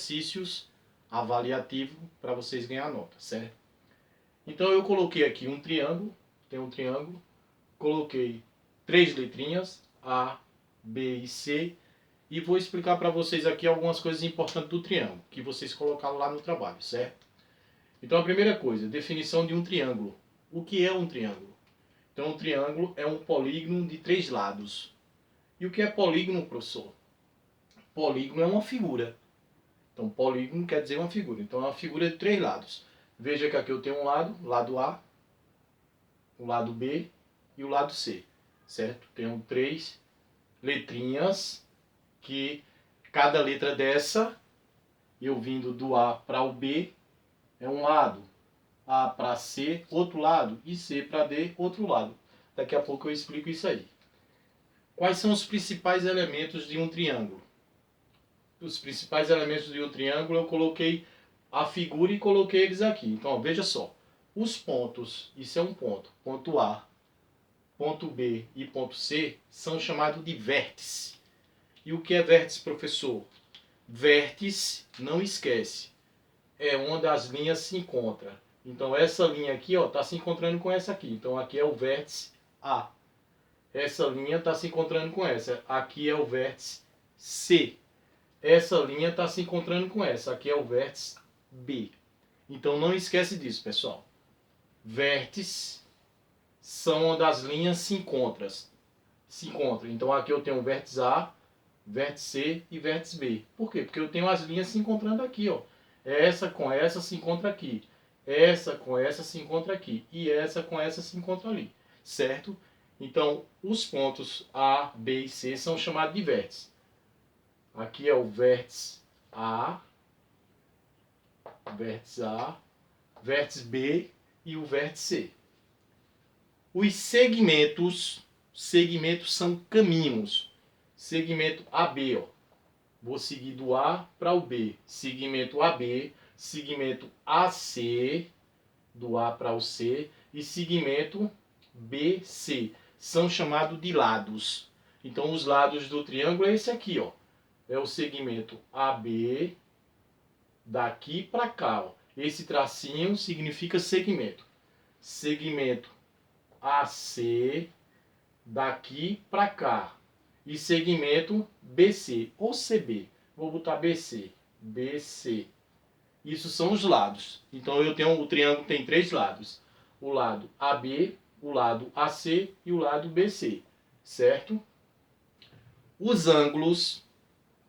exercícios avaliativos para vocês ganharem nota, certo? Então eu coloquei aqui um triângulo, tem um triângulo, coloquei 3 letrinhas, A, B e C, e vou explicar para vocês aqui algumas coisas importantes do triângulo, que vocês colocaram lá no trabalho, certo? Então a primeira coisa, definição de um triângulo. O que é um triângulo? Então um triângulo é um polígono de 3 lados. E o que é polígono, professor? Polígono é uma figura. Então polígono quer dizer uma figura. Então é uma figura de 3 lados. Veja que aqui eu tenho um lado, lado A, o lado B e o lado C, certo? Tenho 3 letrinhas que cada letra dessa, eu vindo do A para o B, é um lado. A para C, outro lado. E C para D, outro lado. Daqui a pouco eu explico isso aí. Quais são os principais elementos de um triângulo? Os principais elementos de um triângulo eu coloquei a figura e coloquei eles aqui. Então, ó, veja só. Os pontos, isso é um ponto. Ponto A, ponto B e ponto C são chamados de vértice. E o que é vértice, professor? Vértice, não esquece, é onde as linhas se encontram. Então essa linha aqui está se encontrando com essa aqui. Então aqui é o vértice A. Essa linha está se encontrando com essa. Aqui é o vértice C. Essa linha está se encontrando com essa. Aqui é o vértice B. Então não esquece disso, pessoal. Vértices são onde as linhas se encontram. Então aqui eu tenho o vértice A, vértice C e vértice B. Por quê? Porque eu tenho as linhas se encontrando aqui, ó. Essa com essa se encontra aqui. Essa com essa se encontra aqui. E essa com essa se encontra ali. Certo? Então, os pontos A, B e C são chamados de vértices. Aqui é o vértice A, vértice B e o vértice C. Os segmentos são caminhos. Segmento AB, ó. Vou seguir do A para o B. Segmento AB, segmento AC, do A para o C, e segmento BC. São chamados de lados. Então, os lados do triângulo é esse aqui, ó. É o segmento AB, daqui para cá, ó. Esse tracinho significa segmento. Segmento AC, daqui para cá. E segmento BC ou CB. Vou botar BC. BC. Isso são os lados. Então eu tenho o triângulo tem 3 lados. O lado AB, o lado AC e o lado BC. Certo? Os ângulos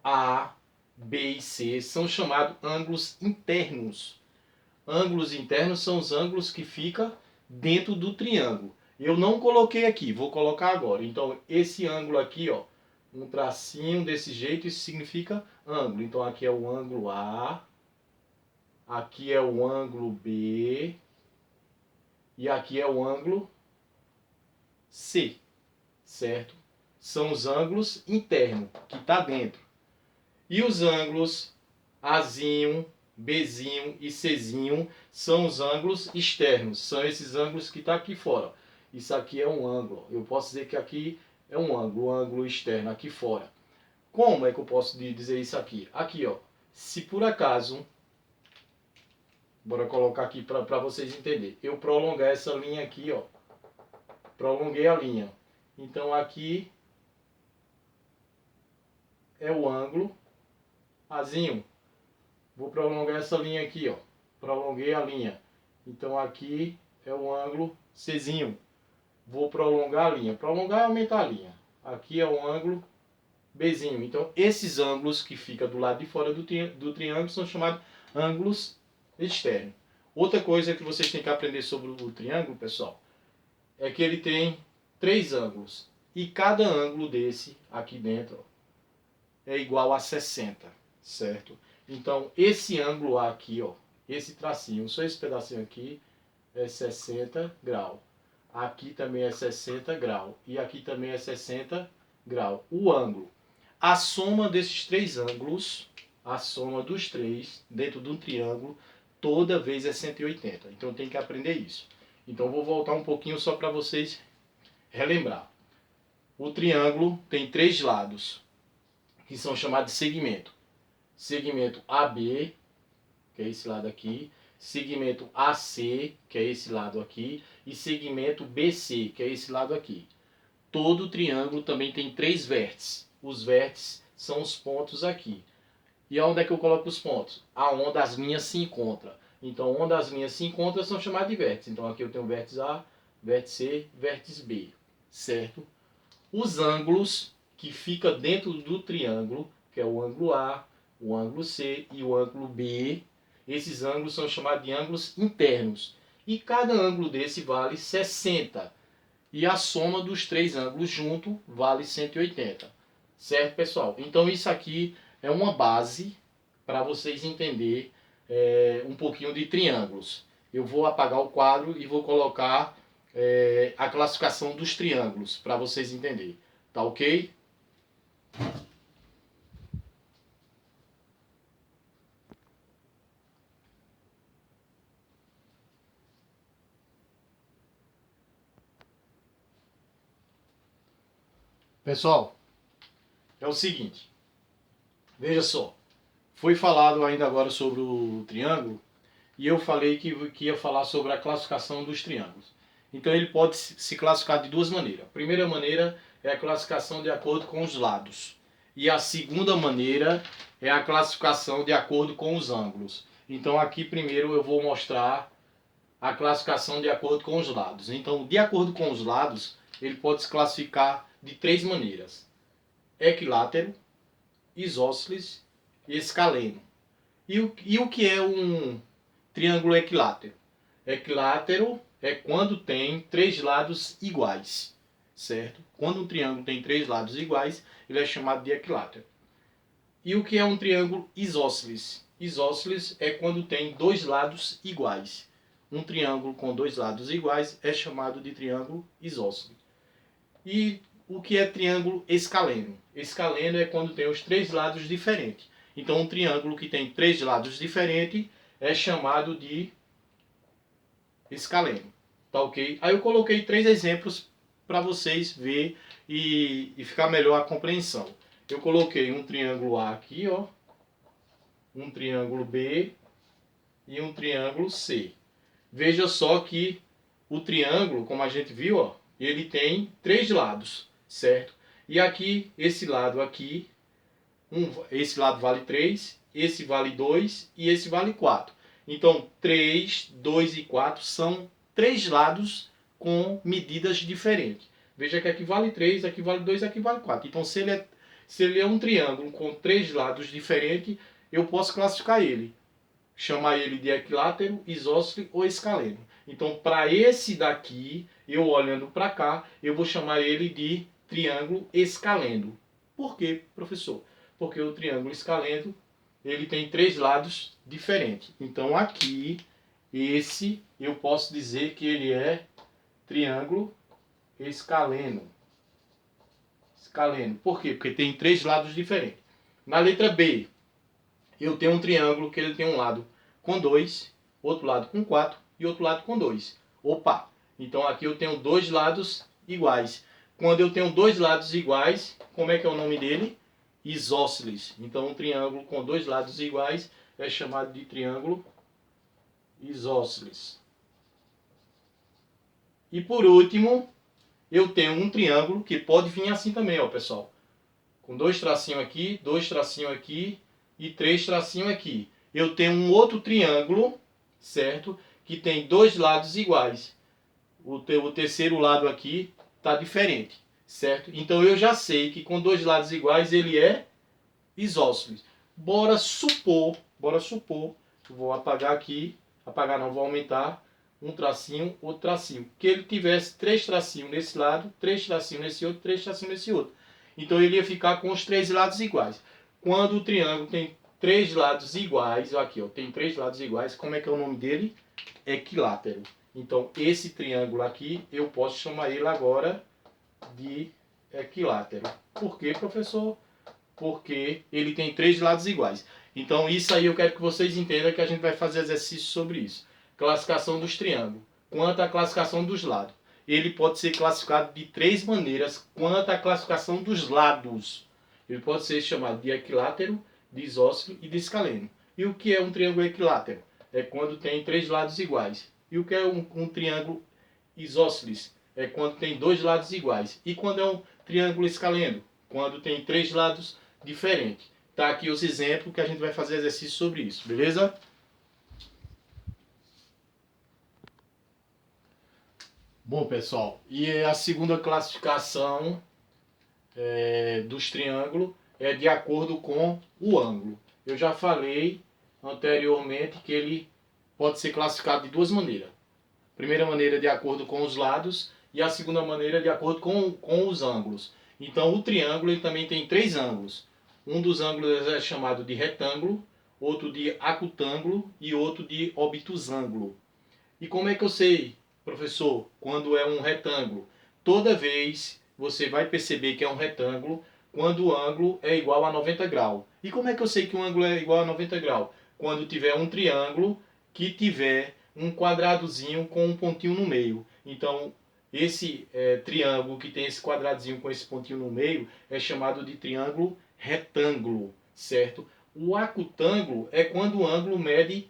A, B e C são chamados ângulos internos. Ângulos internos são os ângulos que ficam dentro do triângulo. Eu não coloquei aqui, vou colocar agora. Então, esse ângulo aqui, ó, um tracinho desse jeito, isso significa ângulo. Então, aqui é o ângulo A, aqui é o ângulo B e aqui é o ângulo C, certo? São os ângulos internos, que está dentro. E os ângulos Azinho, Bzinho e Czinho são os ângulos externos. São esses ângulos que estão aqui fora. Isso aqui é um ângulo. Eu posso dizer que aqui é um ângulo externo, aqui fora. Como é que eu posso dizer isso aqui? Aqui, ó. Se por acaso, bora colocar aqui para vocês entenderem. Eu prolongar essa linha aqui, ó. Prolonguei a linha. Então aqui é o ângulo Azinho. Vou prolongar essa linha aqui, ó. Prolonguei a linha. Então aqui é o ângulo Czinho. Vou prolongar a linha. Prolongar e aumentar a linha. Aqui é o ângulo Bzinho. Então esses ângulos que ficam do lado de fora do triângulo são chamados ângulos externos. Outra coisa que vocês têm que aprender sobre o triângulo, pessoal, é que ele tem 3 ângulos. E cada ângulo desse aqui dentro, ó, é igual a 60, certo? Então, esse ângulo aqui, ó, esse tracinho, só esse pedacinho aqui, é 60 graus. Aqui também é 60 graus. E aqui também é 60 graus. O ângulo. A soma desses 3 ângulos, a soma dos 3 dentro de um triângulo, toda vez é 180. Então, tem que aprender isso. Então, vou voltar um pouquinho só para vocês relembrar. O triângulo tem 3 lados, que são chamados de segmento. segmento AB, que é esse lado aqui, segmento AC, que é esse lado aqui, e segmento BC, que é esse lado aqui. Todo triângulo também tem 3 vértices. Os vértices são os pontos aqui. E aonde é que eu coloco os pontos? Aonde as linhas se encontram. Então, onde as linhas se encontram são chamados de vértices. Então, aqui eu tenho vértice A, vértice C, vértice B. Certo? Os ângulos que ficam dentro do triângulo, que é o ângulo A, o ângulo C e o ângulo B, esses ângulos são chamados de ângulos internos. E cada ângulo desse vale 60. E a soma dos 3 ângulos junto vale 180. Certo, pessoal? Então isso aqui é uma base para vocês entenderem um pouquinho de triângulos. Eu vou apagar o quadro e vou colocar a classificação dos triângulos para vocês entenderem. Tá ok? Pessoal, é o seguinte. Veja só. Foi falado ainda agora sobre o triângulo e eu falei que ia falar sobre a classificação dos triângulos. Então ele pode se classificar de duas maneiras. A primeira maneira é a classificação de acordo com os lados. E a segunda maneira é a classificação de acordo com os ângulos. Então aqui primeiro eu vou mostrar a classificação de acordo com os lados. Então, de acordo com os lados, ele pode se classificar de 3 maneiras: equilátero, isósceles e escaleno. E o que é um triângulo equilátero? Equilátero é quando tem 3 lados iguais, certo? Quando um triângulo tem 3 lados iguais, ele é chamado de equilátero. E o que é um triângulo isósceles? Isósceles é quando tem 2 lados iguais. Um triângulo com 2 lados iguais é chamado de triângulo isósceles. E o que é triângulo escaleno? Escaleno é quando tem os 3 lados diferentes. Então, um triângulo que tem 3 lados diferentes é chamado de escaleno. Tá ok? Aí eu coloquei 3 exemplos para vocês verem e ficar melhor a compreensão. Eu coloquei um triângulo A aqui, ó, um triângulo B e um triângulo C. Veja só que o triângulo, como a gente viu, ó, ele tem 3 lados, certo? E aqui, esse lado aqui, esse lado vale 3, esse vale 2 e esse vale 4. Então, 3, 2 e 4 são 3 lados com medidas diferentes. Veja que aqui vale 3, aqui vale 2, aqui vale 4. Então, se ele é um triângulo com 3 lados diferentes, eu posso classificar ele. Chamar ele de equilátero, isósceles ou escaleno. Então, para esse daqui, eu olhando para cá, eu vou chamar ele de triângulo escaleno. Por quê, professor? Porque o triângulo escaleno, ele tem 3 lados diferentes. Então, aqui, esse, eu posso dizer que ele é triângulo escaleno. Escaleno. Por quê? Porque tem 3 lados diferentes. Na letra B, eu tenho um triângulo que ele tem um lado com 2, outro lado com 4 e outro lado com 2. Opa! Então aqui eu tenho 2 lados iguais. Quando eu tenho 2 lados iguais, como é que é o nome dele? Isósceles. Então um triângulo com 2 lados iguais é chamado de triângulo isósceles. E por último, eu tenho um triângulo que pode vir assim também, ó, pessoal. Com 2 tracinhos aqui, 2 tracinhos aqui e 3 tracinhos aqui. Eu tenho um outro triângulo, certo? Que tem 2 lados iguais. O terceiro lado aqui está diferente, certo? Então eu já sei que com 2 lados iguais ele é isósceles. Bora supor, vou apagar aqui, apagar não, vou aumentar um tracinho, outro tracinho. Que ele tivesse 3 tracinhos nesse lado, 3 tracinhos nesse outro, 3 tracinhos nesse outro. Então ele ia ficar com os 3 lados iguais. Quando o triângulo tem 3 lados iguais, aqui ó, tem 3 lados iguais, como é que é o nome dele? Equilátero. Então esse triângulo aqui, eu posso chamar ele agora de equilátero. Por quê, professor? Porque ele tem 3 lados iguais. Então isso aí eu quero que vocês entendam que a gente vai fazer exercício sobre isso. Classificação dos triângulos. Quanto à classificação dos lados. Ele pode ser classificado de 3 maneiras quanto à classificação dos lados. Ele pode ser chamado de equilátero, de isósceles e de escaleno. E o que é um triângulo equilátero? É quando tem três lados iguais. E o que é um triângulo isósceles? É quando tem dois lados iguais. E quando é um triângulo escaleno? Quando tem três lados diferentes. Tá aqui os exemplos que a gente vai fazer exercício sobre isso, beleza? Bom, pessoal, e a segunda classificação dos triângulos é de acordo com o ângulo. Eu já falei anteriormente que ele pode ser classificado de duas maneiras. A primeira maneira de acordo com os lados e a segunda maneira de acordo com os ângulos. Então o triângulo ele também tem três ângulos. Um dos ângulos é chamado de retângulo, outro de acutângulo e outro de obtusângulo. E como é que eu sei, professor, quando é um retângulo? Toda vez você vai perceber que é um retângulo quando o ângulo é igual a 90 graus. E como é que eu sei que o ângulo é igual a 90 graus? Quando tiver um triângulo que tiver um quadradozinho com um pontinho no meio. Então, esse triângulo que tem esse quadradozinho com esse pontinho no meio é chamado de triângulo retângulo, certo? O acutângulo é quando o ângulo mede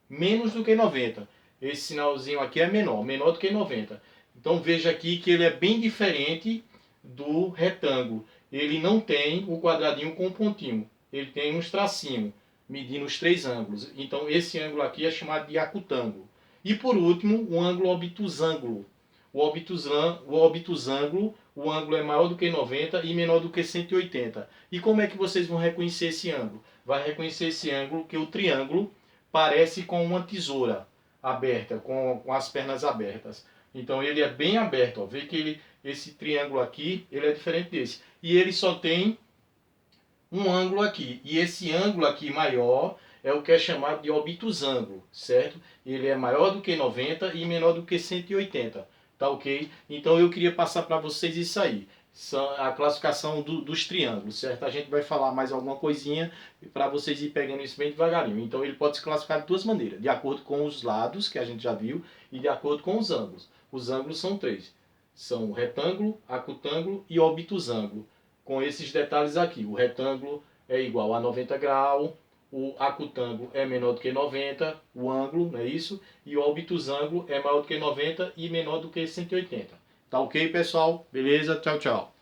menos do que 90. Esse sinalzinho aqui é menor do que 90. Então veja aqui que ele é bem diferente do retângulo. Ele não tem o quadradinho com pontinho. Ele tem uns tracinhos, medindo os três ângulos. Então esse ângulo aqui é chamado de acutângulo. E por último, o ângulo obtusângulo. O obtusângulo, o ângulo é maior do que 90 e menor do que 180. E como é que vocês vão reconhecer esse ângulo? Vai reconhecer esse ângulo que o triângulo parece com uma tesoura aberta, com as pernas abertas. Então ele é bem aberto, ó. Vê que esse triângulo aqui, ele é diferente desse. E ele só tem um ângulo aqui. E esse ângulo aqui maior é o que é chamado de obtusângulo, certo? Ele é maior do que 90 e menor do que 180, tá ok? Então eu queria passar para vocês isso aí. A classificação dos triângulos, certo? A gente vai falar mais alguma coisinha para vocês ir pegando isso bem devagarinho. Então ele pode se classificar de duas maneiras, de acordo com os lados, que a gente já viu, e de acordo com os ângulos. Os ângulos são três. São retângulo, acutângulo e obtusângulo. Com esses detalhes aqui. O retângulo é igual a 90 graus, o acutângulo é menor do que 90, o ângulo, não é isso? E o obtusângulo é maior do que 90 e menor do que 180. Tá ok, pessoal? Beleza? Tchau, tchau.